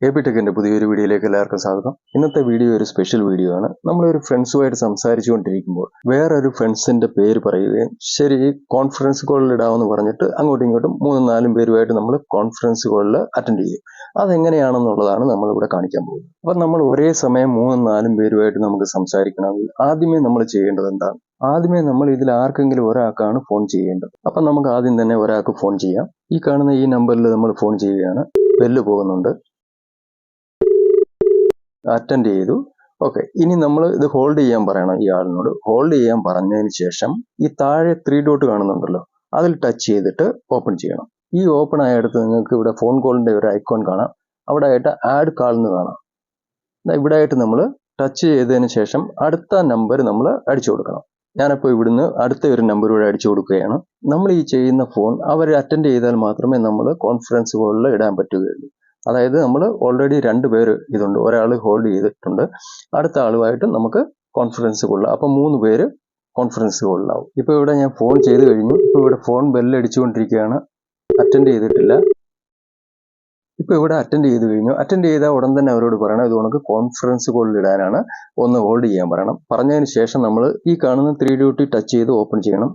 aptktech പുതിയൊരു വീഡിയോയിലേക്ക് എല്ലാവർക്കും സ്വാഗതം. ഇന്നത്തെ വീഡിയോ ഒരു സ്പെഷ്യൽ വീഡിയോ ആണ്. നമ്മളൊരു ഫ്രണ്ട്സുമായിട്ട് സംസാരിച്ചുകൊണ്ടിരിക്കുമ്പോൾ വേറൊരു ഫ്രണ്ട്സിന്റെ പേര് പറയുകയും ശരി കോൺഫറൻസ് കോളിൽ ഇടാമെന്ന് പറഞ്ഞിട്ട് അങ്ങോട്ടും ഇങ്ങോട്ടും 3-4 പേരുമായിട്ട് നമ്മൾ കോൺഫറൻസ് കോളിൽ അറ്റൻഡ് ചെയ്യും. അതെങ്ങനെയാണെന്നുള്ളതാണ് നമ്മളിവിടെ കാണിക്കാൻ പോകുന്നത്. അപ്പം നമ്മൾ ഒരേ സമയം 3-4 പേരുമായിട്ട് നമുക്ക് സംസാരിക്കണമെങ്കിൽ ആദ്യമേ നമ്മൾ ചെയ്യേണ്ടത് എന്താണ്? ആദ്യമേ നമ്മൾ ഇതിൽ ആർക്കെങ്കിലും ഒരാൾക്കാണ് ഫോൺ ചെയ്യേണ്ടത്. അപ്പം നമുക്ക് ആദ്യം തന്നെ ഒരാൾക്ക് ഫോൺ ചെയ്യാം. ഈ കാണുന്ന ഈ നമ്പറിൽ നമ്മൾ ഫോൺ ചെയ്യുകയാണ്. ബെല്ല് പോകുന്നുണ്ട്, അറ്റൻഡ് ചെയ്തു. ഓക്കെ, ഇനി നമ്മൾ ഇത് ഹോൾഡ് ചെയ്യാൻ പറയണം. ഈ ആളിനോട് ഹോൾഡ് ചെയ്യാൻ പറഞ്ഞതിന് ശേഷം ഈ താഴെ 3 ഡോട്ട് കാണുന്നുണ്ടല്ലോ, അതിൽ ടച്ച് ചെയ്തിട്ട് ഓപ്പൺ ചെയ്യണം. ഈ ഓപ്പൺ ആയടുത്ത് നിങ്ങൾക്ക് ഇവിടെ ഫോൺ കോളിന്റെ ഒരു ഐക്കോൺ കാണാം. അവിടെ ആയിട്ട് ആഡ് കാൾ എന്ന് കാണാം. ഇവിടെ ആയിട്ട് നമ്മൾ ടച്ച് ചെയ്തതിന് ശേഷം അടുത്ത നമ്പർ നമ്മൾ അടിച്ചു കൊടുക്കണം. ഞാനിപ്പോൾ ഇവിടുന്ന് അടുത്ത ഒരു നമ്പർ കൂടെ അടിച്ചു കൊടുക്കുകയാണ്. നമ്മൾ ഈ ചെയ്യുന്ന ഫോൺ അവർ അറ്റൻഡ് ചെയ്താൽ മാത്രമേ നമ്മൾ കോൺഫറൻസ് കോളിൽ ഇടാൻ പറ്റുകയുള്ളൂ. അതായത് നമ്മൾ ഓൾറെഡി 2 പേര് ഇതുണ്ട്, ഒരാൾ ഹോൾഡ് ചെയ്തിട്ടുണ്ട്, അടുത്ത ആളുമായിട്ട് നമുക്ക് കോൺഫറൻസ് കോളിൽ, അപ്പം 3 പേര് കോൺഫറൻസ് കോളിലാവും. ഇപ്പോൾ ഇവിടെ ഞാൻ ഫോൺ ചെയ്ത് കഴിഞ്ഞു. ഇപ്പോൾ ഇവിടെ ഫോൺ ബെല്ല് അടിച്ചുകൊണ്ടിരിക്കുകയാണ്, അറ്റൻഡ് ചെയ്തിട്ടില്ല. ഇപ്പോൾ ഇവിടെ അറ്റൻഡ് ചെയ്ത് കഴിഞ്ഞു. അറ്റൻഡ് ചെയ്താൽ ഉടൻ തന്നെ അവരോട് പറയണം ഇത് ഉണക്ക് കോൺഫറൻസ് കോളിൽ ഇടാനാണ്, ഒന്ന് ഹോൾഡ് ചെയ്യാൻ പറയണം. പറഞ്ഞതിന് ശേഷം നമ്മൾ ഈ കാണുന്ന 3 ഡോട്ടിൽ ടച്ച് ചെയ്ത് ഓപ്പൺ ചെയ്യണം.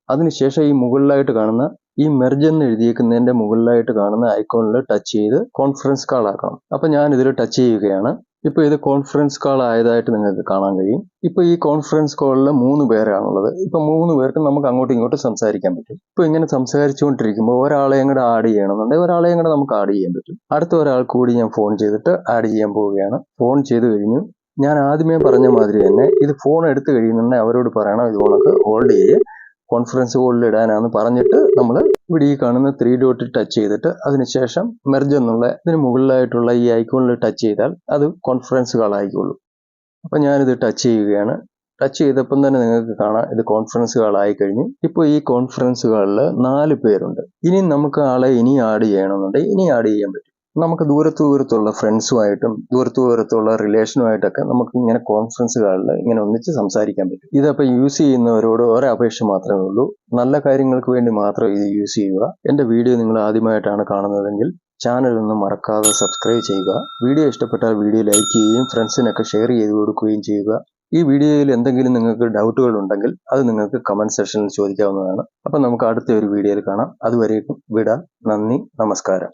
അതിനുശേഷം ഈ മുകളിലായിട്ട് കാണുന്ന ഈ മെർജ് എന്ന് എഴുതിയേക്കുന്നതിന്റെ മുകളിലായിട്ട് കാണുന്ന ഐക്കോണിൽ ടച്ച് ചെയ്ത് കോൺഫറൻസ് കാൾ ആക്കണം. അപ്പം ഞാൻ ഇതിൽ ടച്ച് ചെയ്യുകയാണ്. ഇപ്പോൾ ഇത് കോൺഫറൻസ് കാൾ ആയതായിട്ട് നിങ്ങൾക്ക് കാണാൻ കഴിയും. ഇപ്പോൾ ഈ കോൺഫറൻസ് കോളിൽ 3 പേരാണുള്ളത്. ഇപ്പം 3 പേർക്ക് നമുക്ക് അങ്ങോട്ടും ഇങ്ങോട്ടും സംസാരിക്കാൻ പറ്റും. ഇപ്പോൾ ഇങ്ങനെ സംസാരിച്ചുകൊണ്ടിരിക്കുമ്പോൾ ഒരാളെ അങ്ങോട്ട് ആഡ് ചെയ്യണമെന്നുണ്ടെങ്കിൽ ഒരാളെ അങ്ങോട്ട് നമുക്ക് ആഡ് ചെയ്യാൻ പറ്റും. അടുത്ത ഒരാൾ കൂടി ഞാൻ ഫോൺ ചെയ്തിട്ട് ആഡ് ചെയ്യാൻ പോവുകയാണ്. ഫോൺ ചെയ്ത് കഴിഞ്ഞു. ഞാൻ ആദ്യമേ പറഞ്ഞ മാതിരി തന്നെ ഇത് ഫോൺ എടുത്തു കഴിയുന്നുണ്ടെങ്കിൽ അവരോട് പറയണം ഇത് നമുക്ക് ഹോൾഡ് ചെയ്ത് കോൺഫറൻസ് കോളിൽ ഇടാനാണെന്ന് പറഞ്ഞിട്ട് നമ്മൾ ഇവിടെ ഈ കാണുന്ന 3 ഡോട്ടിൽ ടച്ച് ചെയ്തിട്ട് അതിനുശേഷം മെർജ് എന്നുള്ള ഇതിന് മുകളിലായിട്ടുള്ള ഈ ഐക്കോണിൽ ടച്ച് ചെയ്താൽ അത് കോൺഫറൻസ് കാൾ ആയിക്കോളൂ. അപ്പം ഞാനിത് ടച്ച് ചെയ്യുകയാണ്. ടച്ച് ചെയ്തപ്പം തന്നെ നിങ്ങൾക്ക് കാണാം ഇത് കോൺഫറൻസ് കാൾ ആയി കഴിഞ്ഞു. ഇപ്പോൾ ഈ കോൺഫറൻസ് കാളിൽ 4 പേരുണ്ട്. ഇനി നമുക്ക് ആളെ ഇനി ആഡ് ചെയ്യണമെന്നുണ്ടെങ്കിൽ ഇനി ആഡ് ചെയ്യാൻ പറ്റും. നമുക്ക് ദൂരത്തുള്ള ഫ്രണ്ട്സുമായിട്ടും ദൂരത്തുള്ള റിലേഷനുമായിട്ടൊക്കെ നമുക്ക് ഇങ്ങനെ കോൺഫറൻസ് കാളിൽ ഇങ്ങനെ ഒന്നിച്ച് സംസാരിക്കാൻ പറ്റും. ഇതപ്പോൾ യൂസ് ചെയ്യുന്നവരോട് ഒരപേക്ഷ മാത്രമേ ഉള്ളൂ, നല്ല കാര്യങ്ങൾക്ക് വേണ്ടി മാത്രം ഇത് യൂസ് ചെയ്യുക. എൻ്റെ വീഡിയോ നിങ്ങൾ ആദ്യമായിട്ടാണ് കാണുന്നതെങ്കിൽ ചാനൽ ഒന്നും മറക്കാതെ സബ്സ്ക്രൈബ് ചെയ്യുക. വീഡിയോ ഇഷ്ടപ്പെട്ടാൽ വീഡിയോ ലൈക്ക് ചെയ്യുകയും ഫ്രണ്ട്സിനൊക്കെ ഷെയർ ചെയ്ത് കൊടുക്കുകയും ചെയ്യുക. ഈ വീഡിയോയിൽ എന്തെങ്കിലും നിങ്ങൾക്ക് ഡൗട്ടുകൾ ഉണ്ടെങ്കിൽ അത് നിങ്ങൾക്ക് കമന്റ് സെക്ഷനിൽ ചോദിക്കാവുന്നതാണ്. അപ്പം നമുക്ക് അടുത്ത ഒരു വീഡിയോയിൽ കാണാം. അതുവരേക്കും വിട. നന്ദി, നമസ്കാരം.